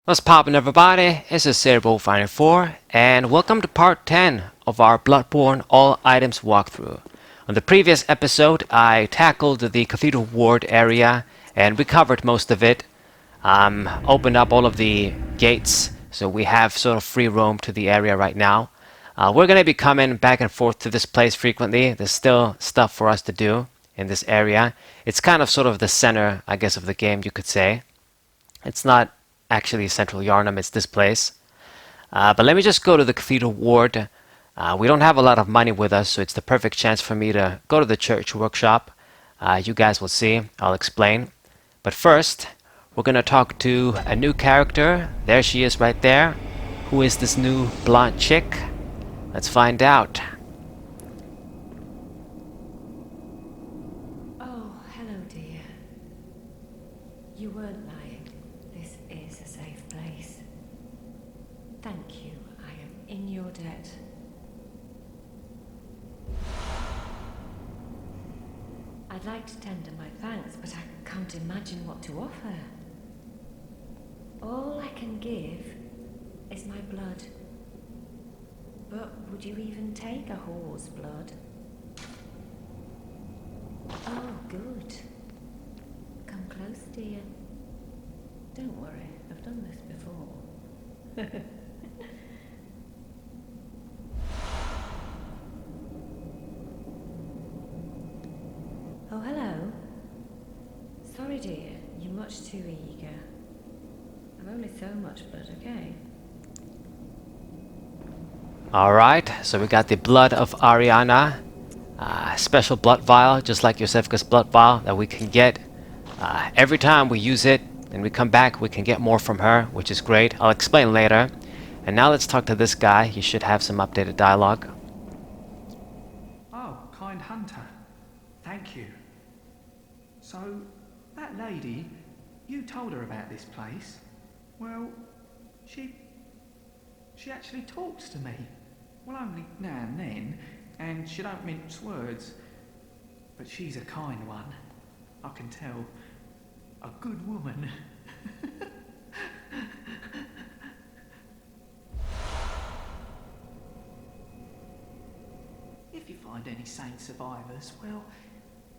What's poppin', everybody? This is Cerebral594 and welcome to part 10 of our Bloodborne All Items walkthrough. On the previous episode, I tackled the Cathedral Ward area and we covered most of it. Opened up all of the gates, so we have sort of free roam to the area right now. We're going to be coming back and forth to this place frequently. There's still stuff for us to do in this area. It's kind of sort of the center, I guess, of the game, you could say. It's not actually Central Yarnum, it's this place. But let me just go to the Cathedral Ward. We don't have a lot of money with us, so it's the perfect chance for me to go to the church workshop. You guys will see. I'll explain. But first, we're going to talk to a new character. There she is right there. Who is this new blonde chick? Let's find out. Oh, hello, dear. You weren't lying. This is a safe place. Thank you. I am in your debt. I'd like to tender my thanks, but I can't imagine what to offer. All I can give is my blood. But would you even take a whore's blood? Oh, good. Come close, dear. Don't worry, I've done this before. Oh, hello. Sorry, dear, you're much too eager. I've only so much blood, okay? Alright, so we got the blood of Ariana. Special blood vial, just like Yosefka's blood vial, that we can get. Every time we use it and we come back, we can get more from her, which is great. I'll explain later. And now let's talk to this guy. He should have some updated dialogue. Oh, kind hunter. Thank you. So, that lady, you told her about this place. Well, she actually talks to me. Well, only now and then, and she don't mince words. But she's a kind one. I can tell. A good woman. If you find any saint survivors, well,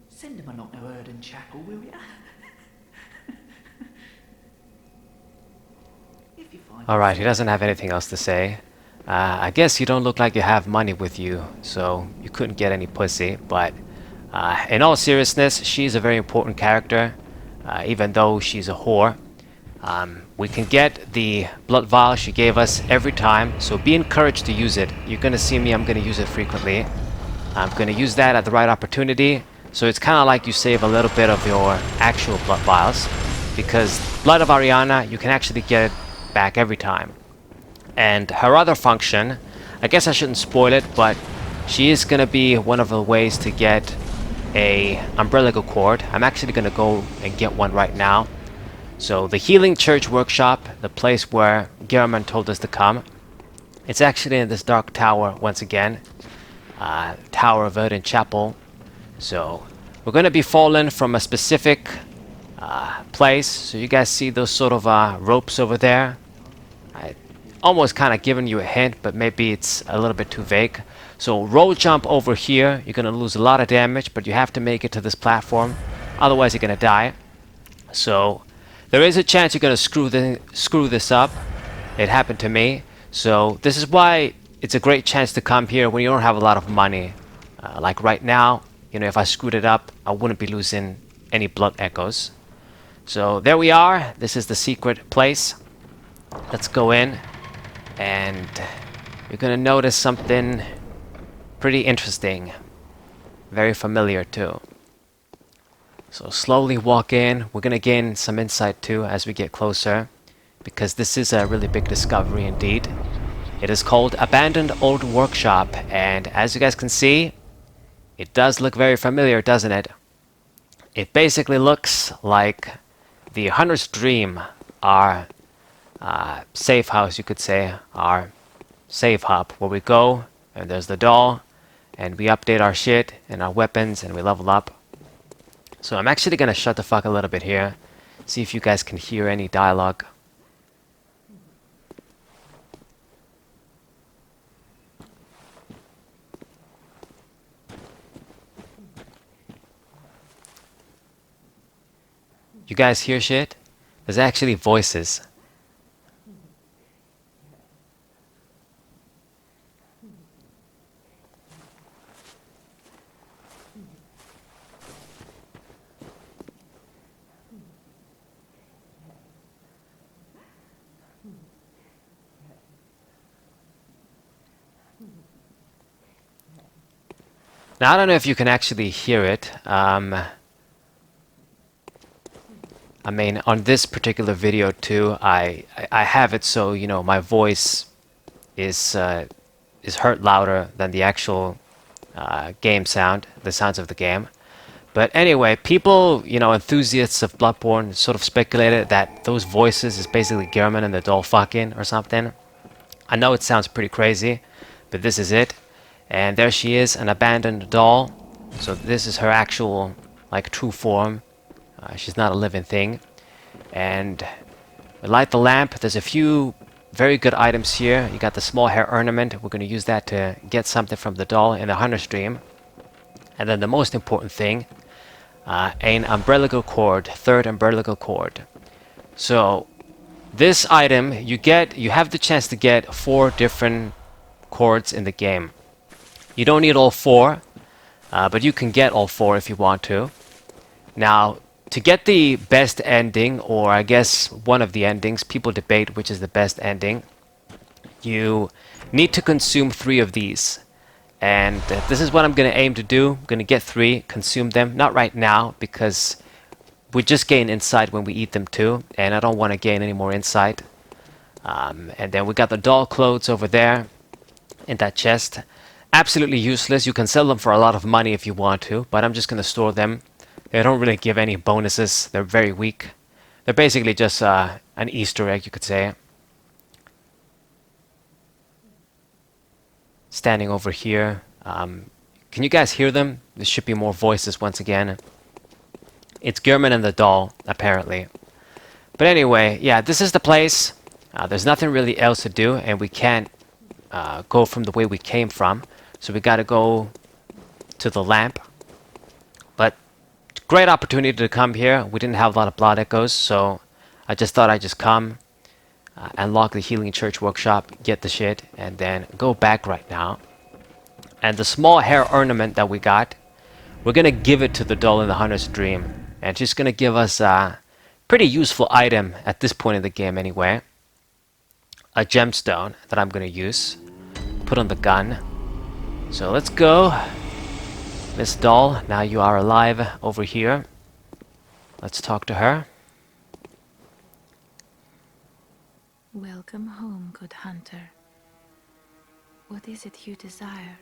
send them along to Erden Chapel, will ya? If you find Alright, he doesn't have anything else to say. I guess you don't look like you have money with you, so you couldn't get any pussy, but in all seriousness, she's a very important character, even though she's a whore. We can get the blood vial she gave us every time, so be encouraged to use it. You're going to see me, I'm going to use it frequently. I'm going to use that at the right opportunity, so it's kind of like you save a little bit of your actual blood vials, because blood of Ariana, you can actually get it back every time. And her other function, I guess I shouldn't spoil it, but she is going to be one of the ways to get a umbilical cord. I'm actually going to go and get one right now. So the Healing Church Workshop, the place where Gehrman told us to come, it's actually in this dark tower once again. Tower of Erden Chapel. So we're going to be falling from a specific place. So you guys see those sort of ropes over there? I almost kind of giving you a hint, but maybe it's a little bit too vague. So roll jump over here. You're going to lose a lot of damage, but you have to make it to this platform. Otherwise, you're going to die. So there is a chance you're going to screw this up. It happened to me. So this is why it's a great chance to come here when you don't have a lot of money. Like right now, you know, if I screwed it up, I wouldn't be losing any blood echoes. So there we are. This is the secret place. Let's go in. And you're going to notice something pretty interesting. Very familiar too. So slowly walk in. We're going to gain some insight too as we get closer, because this is a really big discovery indeed. It is called Abandoned Old Workshop, and as you guys can see, it does look very familiar, doesn't it? It basically looks like the Hunter's Dream, our safe house, you could say, our safe hub, where we go and there's the doll and we update our shit and our weapons and we level up. So I'm actually gonna shut the fuck a little bit here, see if you guys can hear any dialogue. You guys hear shit? There's actually voices. Now, I don't know if you can actually hear it. I mean, on this particular video too, I have it so, you know, my voice is heard louder than the actual game sound, the sounds of the game. But anyway, people, you know, enthusiasts of Bloodborne sort of speculated that those voices is basically Gehrman and the doll fucking or something. I know it sounds pretty crazy, but this is it. And there she is, an abandoned doll. So this is her actual, like, true form. She's not a living thing. And we light the lamp. There's a few very good items here. You got the small hair ornament. We're going to use that to get something from the doll in the hunter's dream. And then the most important thing, an umbilical cord, third umbilical cord. So this item, you have the chance to get 4 different cords in the game. You don't need all 4, but you can get all 4 if you want to. Now, to get the best ending, or I guess one of the endings, people debate which is the best ending, you need to consume 3 of these. And this is what I'm going to aim to do. I'm going to get 3, consume them. Not right now, because we just gain insight when we eat them too, and I don't want to gain any more insight. And then we got the doll clothes over there in that chest. Absolutely useless. You can sell them for a lot of money if you want to, but I'm just going to store them. They don't really give any bonuses. They're very weak. They're basically just an Easter egg, you could say. Standing over here. Can you guys hear them? There should be more voices once again. It's Gehrman and the doll, apparently. But anyway, yeah, this is the place. There's nothing really else to do, and we can't go from the way we came from. So we gotta go to the lamp. But great opportunity to come here. We didn't have a lot of blood echoes, so I just thought I'd just come, unlock the Healing Church Workshop, get the shit, and then go back right now. And the small hair ornament that we got, we're gonna give it to the doll in the Hunter's Dream. And she's gonna give us a pretty useful item at this point in the game anyway. A gemstone that I'm gonna use. Put on the gun. So let's go. Miss Doll, now you are alive over here. Let's talk to her. Welcome home, good hunter. What is it you desire?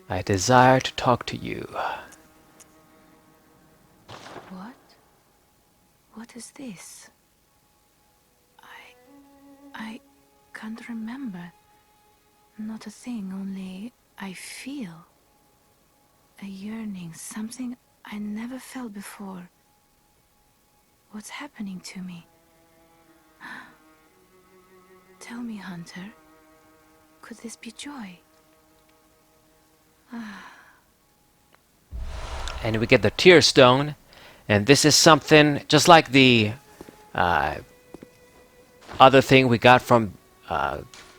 I desire to talk to you. What? What is this? I can't remember. Not a thing, only I feel. A yearning, something I never felt before. What's happening to me? Tell me, Hunter, could this be joy? And we get the Tear Stone. And this is something just like the other thing we got from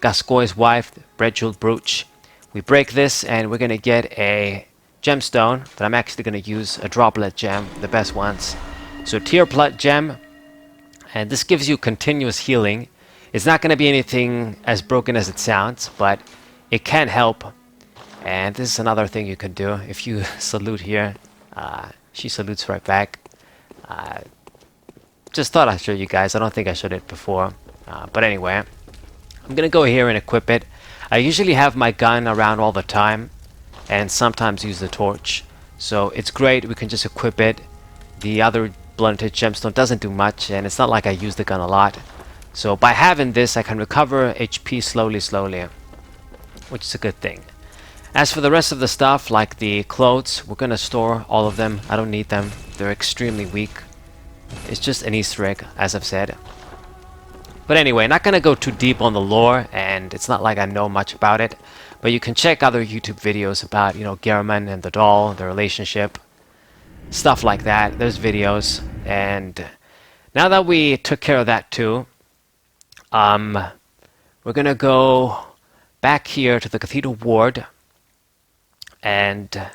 Gascoigne's wife, the Red Jeweled Brooch. We break this and we're going to get a gemstone, but I'm actually going to use a droplet gem, the best ones. So Tear Blood Gem, and this gives you continuous healing. It's not going to be anything as broken as it sounds, but it can help. And this is another thing you can do. If you salute here, she salutes right back. Just thought I'd show you guys. I don't think I showed it before. But anyway, I'm going to go here and equip it. I usually have my gun around all the time, and sometimes use the torch. So it's great. We can just equip it. The other blunted gemstone doesn't do much, and it's not like I use the gun a lot. So by having this, I can recover HP slowly, which is a good thing. As for the rest of the stuff, like the clothes, we're gonna store all of them. I don't need them. They're extremely weak. It's just an Easter egg, as I've said. But anyway, not gonna go too deep on the lore, and it's not like I know much about it. But you can check other YouTube videos about, you know, Gehrman and the doll, their relationship, stuff like that. There's videos, and now that we took care of that too, we're gonna go back here to the Cathedral Ward and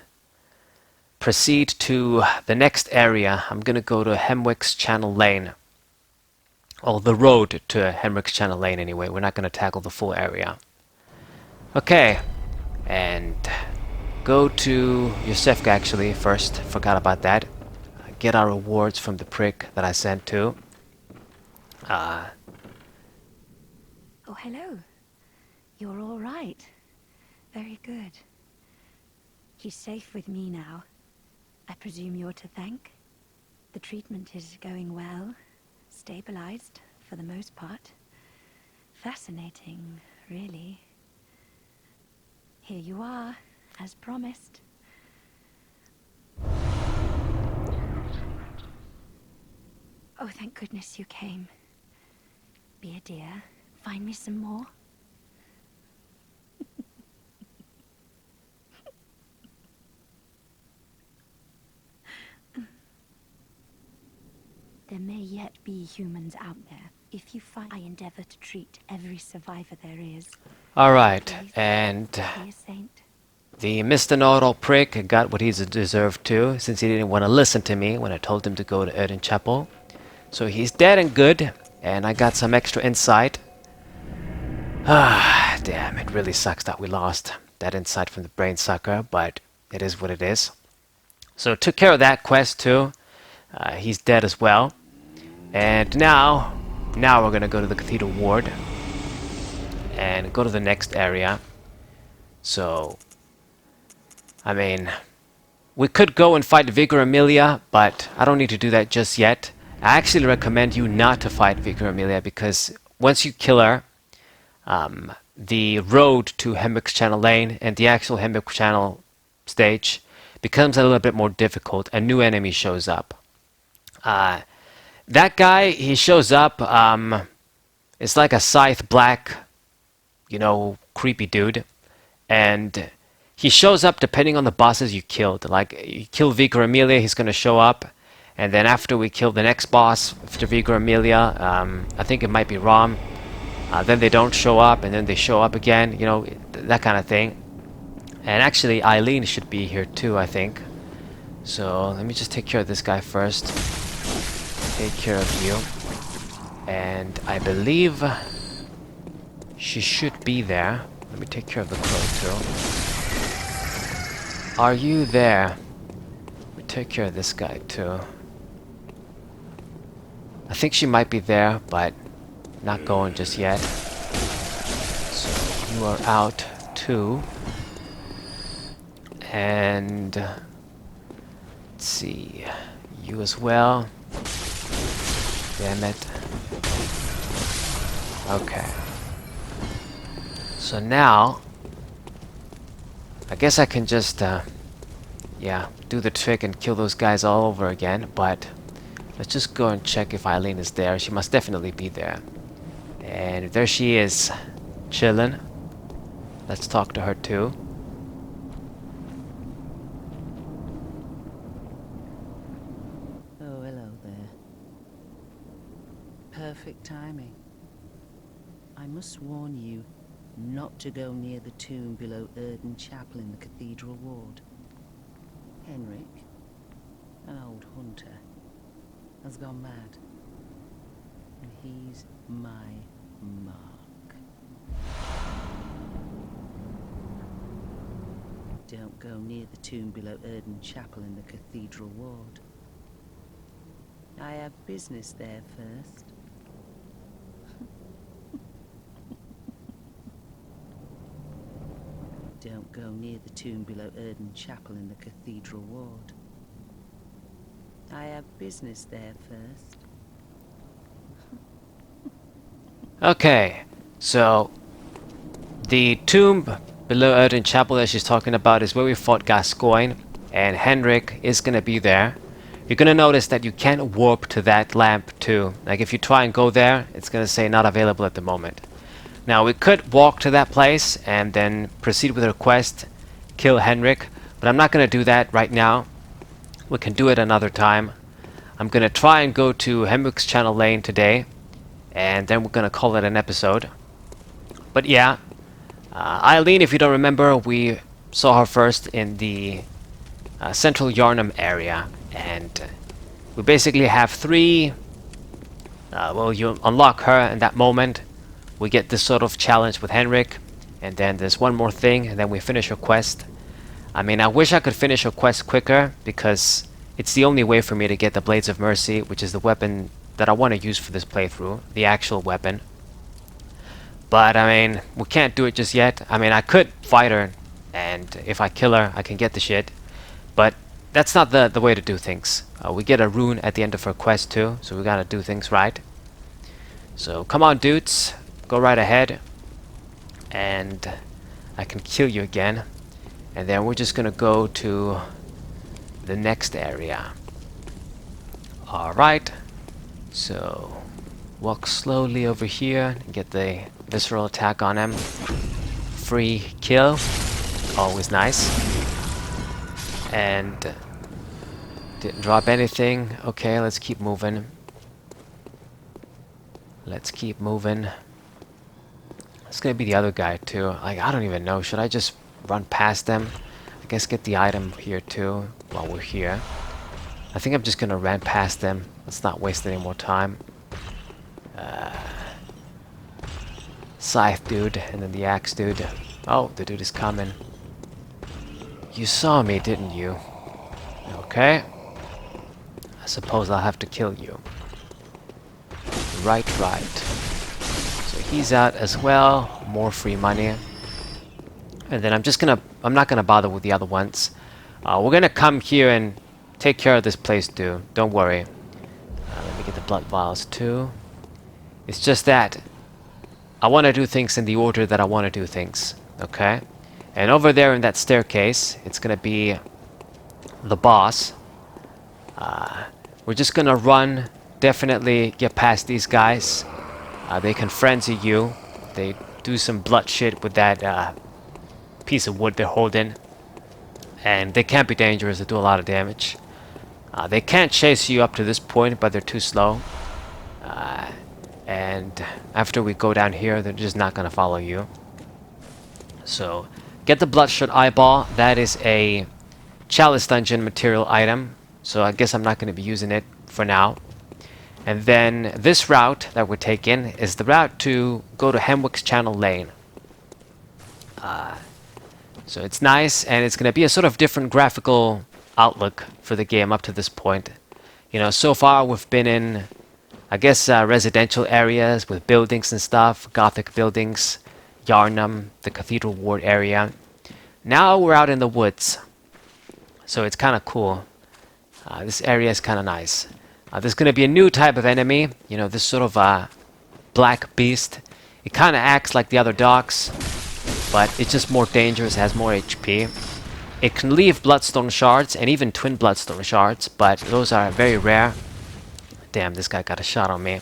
proceed to the next area. I'm gonna go to Hemwick's Channel Lane. Well, the road to Hemwick's Channel Lane anyway. We're not gonna tackle the full area. Okay, and go to Yosefka actually first. Forgot about that. Get our rewards from the prick that I sent to. Oh, hello. You're all right. Very good. He's safe with me now. I presume you're to thank? The treatment is going well. Stabilized, for the most part. Fascinating, really. Here you are, as promised. Oh, thank goodness you came. Be a dear. Find me some more. There may yet be humans out there. If you find, I endeavor to treat every survivor there is. Alright, Please, and be a saint. the Mr. Know-It-All prick got what he's deserved to, since he didn't want to listen to me when I told him to go to Erden Chapel. So he's dead and good, and I got some extra insight. Ah, damn, it really sucks that we lost that insight from the brain sucker, but it is what it is. So took care of that quest too. He's dead as well. And now we're gonna go to the Cathedral Ward and go to the next area. So, I mean, we could go and fight Vigor Amelia, but I don't need to do that just yet. I actually recommend you not to fight Vigor Amelia because once you kill her, the road to Hemwick's Channel Lane and the actual Hemwick Channel stage becomes a little bit more difficult. A new enemy shows up. That guy, he shows up, it's like a scythe black, you know, creepy dude. And he shows up depending on the bosses you killed. Like, you kill Vigor Amelia, he's gonna show up. And then after we kill the next boss, after Vigor Amelia, I think it might be Rom. Then they don't show up, and then they show up again, you know, that kind of thing. And actually, Eileen should be here too, I think. So, let me just take care of this guy first. Take care of you. And I believe she should be there. Let me take care of the crow too. Are you there? Let me take care of this guy too. I think she might be there, but not going just yet. So you are out too. And let's see, you as well. Damn it. Okay. So now, I guess I can just, yeah, do the trick and kill those guys all over again, but let's just go and check if Eileen is there. She must definitely be there. And there she is, chillin'. Let's talk to her too. Oh, hello there. Perfect timing. I must warn you not to go near the tomb below Erden Chapel in the Cathedral Ward. Henrik, an old hunter, has gone mad. And he's my mark. Don't go near the tomb below Erden Chapel in the Cathedral Ward. I have business there first. Don't go near the tomb below Erden Chapel in the Cathedral Ward. I have business there first. Okay, so the tomb below Erden Chapel that she's talking about is where we fought Gascoigne, and Henrik is gonna be there. You're gonna notice that you can't warp to that lamp too. Like if you try and go there, it's gonna say not available at the moment. Now we could walk to that place and then proceed with our quest, kill Henrik, but I'm not gonna do that right now. We can do it another time. I'm gonna try and go to hemwick's channel lane today, and then we're gonna call it an episode. But yeah, Eileen, if you don't remember, we saw her first in the central Yarnum area, and we basically have three. Well, you unlock her in that moment. We get this sort of challenge with Henrik, and then there's one more thing, and then we finish her quest. I mean, I wish I could finish her quest quicker, because it's the only way for me to get the Blades of Mercy, which is the weapon that I want to use for this playthrough, the actual weapon. But, I mean, we can't do it just yet. I mean, I could fight her, and if I kill her, I can get the shit. But that's not the way to do things. We get a rune at the end of her quest too, so we gotta do things right. So, come on dudes, go right ahead, and I can kill you again. And then we're just gonna go to the next area. Alright, so walk slowly over here and get the visceral attack on him. Free kill, always nice. And didn't drop anything. Okay, let's keep moving. Let's keep moving. It's gonna be the other guy too. Like, I don't even know. Should I just run past them? I guess get the item here too while we're here. I think I'm just gonna run past them. Let's not waste any more time. Scythe dude, and then the axe dude. Oh, the dude is coming. You saw me, didn't you? Okay. I suppose I'll have to kill you. Right. So he's out as well. More free money. And then I'm not gonna bother with the other ones. We're gonna come here and take care of this place too. Don't worry. Let me get the blood vials too. It's just that I want to do things in the order that I want to do things. Okay? And over there in that staircase, it's gonna be the boss. We're just gonna run. Definitely get past these guys. They can frenzy you. They do some blood shit with that piece of wood they're holding. And they can't be dangerous. They do a lot of damage. They can't chase you up to this point, but they're too slow. And after we go down here, they're just not gonna follow you. So, get the bloodshot eyeball. That is a chalice dungeon material item. So I guess I'm not going to be using it for now. And then this route that we're taking is the route to go to hemwick's channel lane. So it's nice, and it's going to be a sort of different graphical outlook for the game up to this point. You know, so far we've been in, I guess, residential areas with buildings and stuff, Gothic buildings, Yarnum, the Cathedral Ward area. Now we're out in the woods, so it's kind of cool. This area is kind of nice. There's going to be a new type of enemy, you know, this sort of black beast. It kind of acts like the other dogs, but it's just more dangerous, has more HP. It can leave bloodstone shards and even twin bloodstone shards, but those are very rare. Damn, this guy got a shot on me.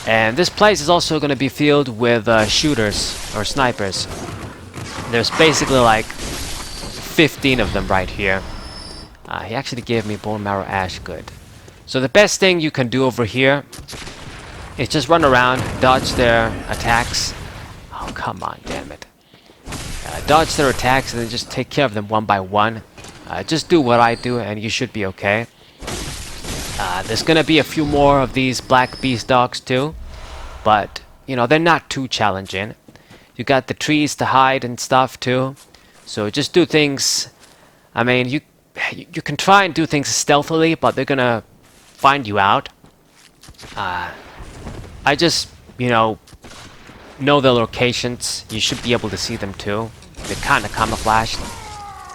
And this place is also going to be filled with shooters or snipers. There's basically like 15 of them right here. He actually gave me bone marrow ash, good. So the best thing you can do over here is just run around, dodge their attacks. Oh, come on, damn it. Dodge their attacks and then just take care of them one by one. Just do what I do and you should be okay. There's gonna be a few more of these black beast dogs too, but you know, they're not too challenging. You got the trees to hide and stuff too, so just do things. I mean, you can try and do things stealthily, but they're gonna find you out. I just, you know the locations. You should be able to see them too. They're kind of camouflaged,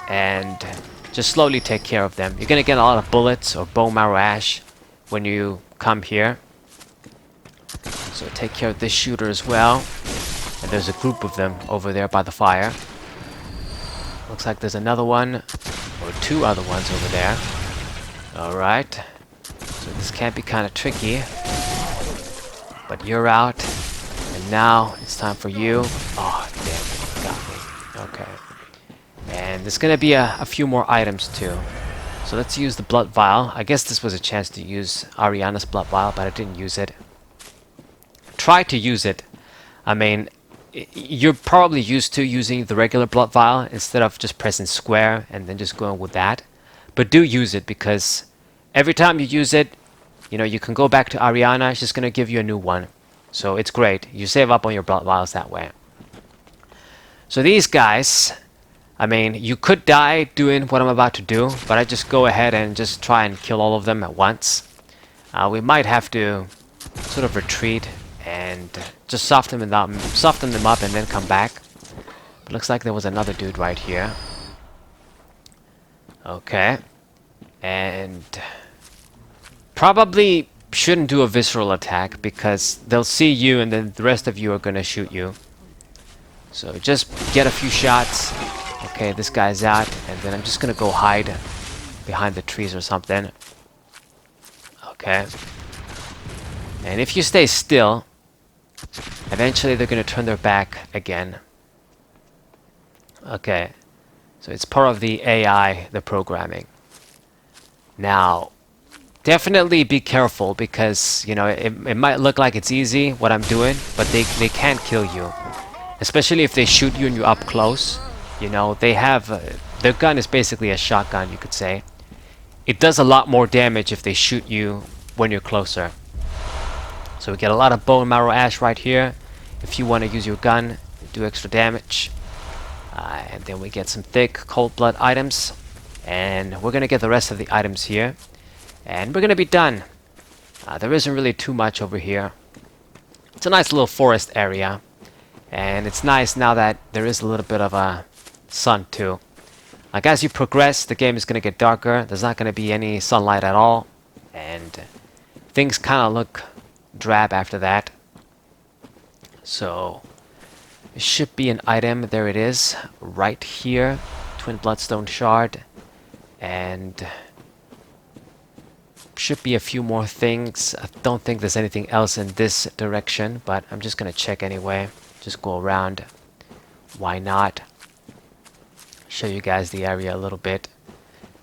and just slowly take care of them. You're gonna get a lot of bullets or bone marrow ash when you come here. So take care of this shooter as well. And there's a group of them over there by the fire. Looks like there's another one, or two other ones over there. Alright. So this can be kind of tricky. But you're out. And now it's time for you. Oh, damn it. Got me. Okay. And there's gonna be a few more items too. So let's use the blood vial. I guess this was a chance to use Ariana's blood vial, but I didn't use it. Try to use it. I mean, you're probably used to using the regular blood vial instead of just pressing square and then just going with that. But do use it, because every time you use it, you know, you can go back to Ariana. She's going to give you a new one. So it's great. You save up on your blood vials that way. So these guys, I mean, you could die doing what I'm about to do, but I just go ahead and just try and kill all of them at once. We might have to sort of retreat and just soften them up and then come back. But looks like there was another dude right here. Okay. And probably shouldn't do a visceral attack, because they'll see you and then the rest of you are gonna shoot you. So just get a few shots. Okay, this guy's out, and then I'm just gonna go hide behind the trees or something. Okay. And if you stay still, eventually they're gonna turn their back again. Okay. So it's part of the AI, the programming. Now, definitely be careful, because, you know, it might look like it's easy what I'm doing, but they can kill you. Especially if they shoot you and you're up close. You know, they have... their gun is basically a shotgun, you could say. It does a lot more damage if they shoot you when you're closer. So we get a lot of bone marrow ash right here. If you want to use your gun, do extra damage. And then we get some thick cold blood items. And we're going to get the rest of the items here. And we're going to be done. There isn't really too much over here. It's a nice little forest area. And it's nice now that there is a little bit of a sun too. Like, as you progress, the game is going to get darker. There's not going to be any sunlight at all. And things kind of look drab after that. So, it should be an item. There it is. Right here. Twin Bloodstone Shard. And should be a few more things. I don't think there's anything else in this direction, but I'm just going to check anyway. Just go around. Why not? Show you guys the area a little bit.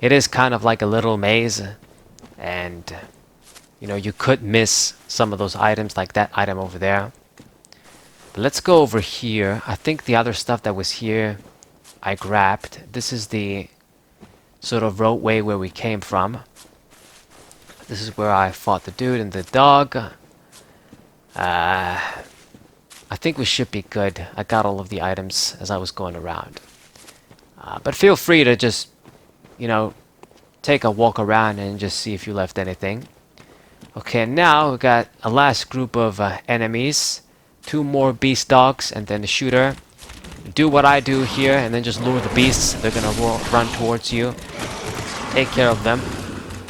It is kind of like a little maze, and you know, you could miss some of those items, like that item over there. But let's go over here. I think the other stuff that was here I grabbed. This is the sort of roadway where we came from. This is where I fought the dude and the dog. I think we should be good. I got all of the items as I was going around. But feel free to just, you know, take a walk around and just see if you left anything. Okay, now we got a last group of enemies. 2 more beast dogs and then the shooter. Do what I do here and then just lure the beasts. They're gonna run towards you. Take care of them.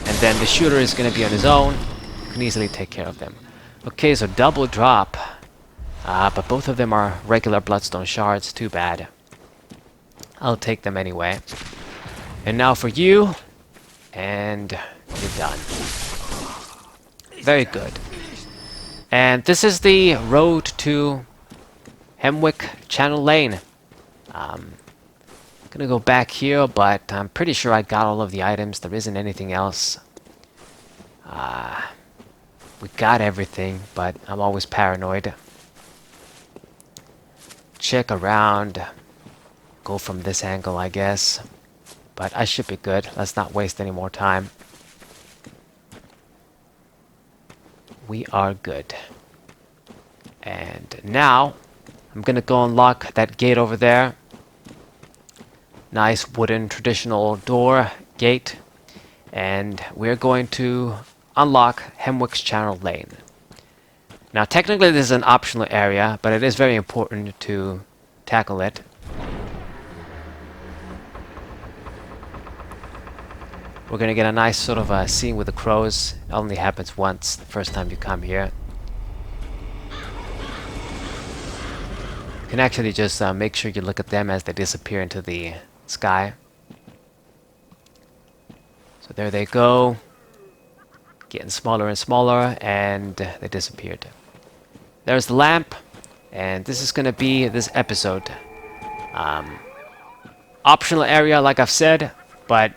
And then the shooter is gonna be on his own. You can easily take care of them. Okay, so double drop. But both of them are regular bloodstone shards. Too bad. I'll take them anyway. And now for you. And you're done. Very good. And this is the road to Hemwick Channel Lane. Gonna go back here, but I'm pretty sure I got all of the items. There isn't anything else. We got everything, but I'm always paranoid. Check around. Go from this angle, I guess. But I should be good. Let's not waste any more time. We are good. And now, I'm gonna go unlock that gate over there. Nice wooden traditional door gate. And we're going to unlock Hemwick's Channel Lane. Now technically this is an optional area, but it is very important to tackle it. We're gonna get a nice sort of a scene with the crows. It only happens once, the first time you come here. You can actually just make sure you look at them as they disappear into the sky. So there they go. Getting smaller and smaller, and they disappeared. There's the lamp, and this is gonna be this episode. Optional area, like I've said, but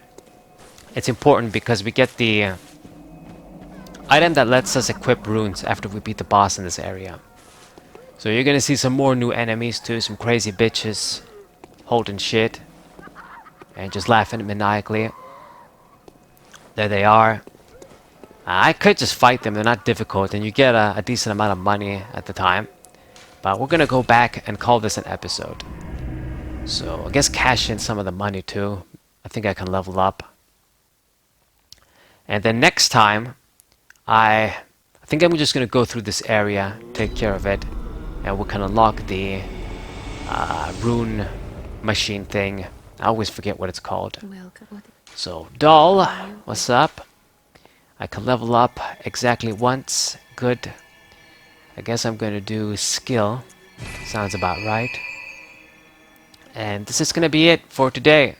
it's important because we get the item that lets us equip runes after we beat the boss in this area. So you're gonna see some more new enemies too, some crazy bitches holding shit and just laughing maniacally. There they are. I could just fight them, they're not difficult, and you get a decent amount of money at the time. But we're gonna go back and call this an episode. So I guess cash in some of the money too. I think I can level up. And then next time, I think I'm just gonna go through this area, take care of it, and we can unlock the rune machine thing. I always forget what it's called. So, doll, what's up? I can level up exactly once. Good. I guess I'm going to do skill. Sounds about right. And this is going to be it for today.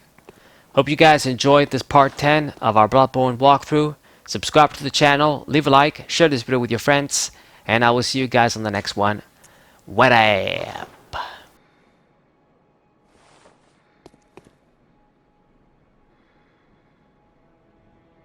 Hope you guys enjoyed this part 10 of our Bloodborne walkthrough. Subscribe to the channel, leave a like, share this video with your friends, and I will see you guys on the next one. What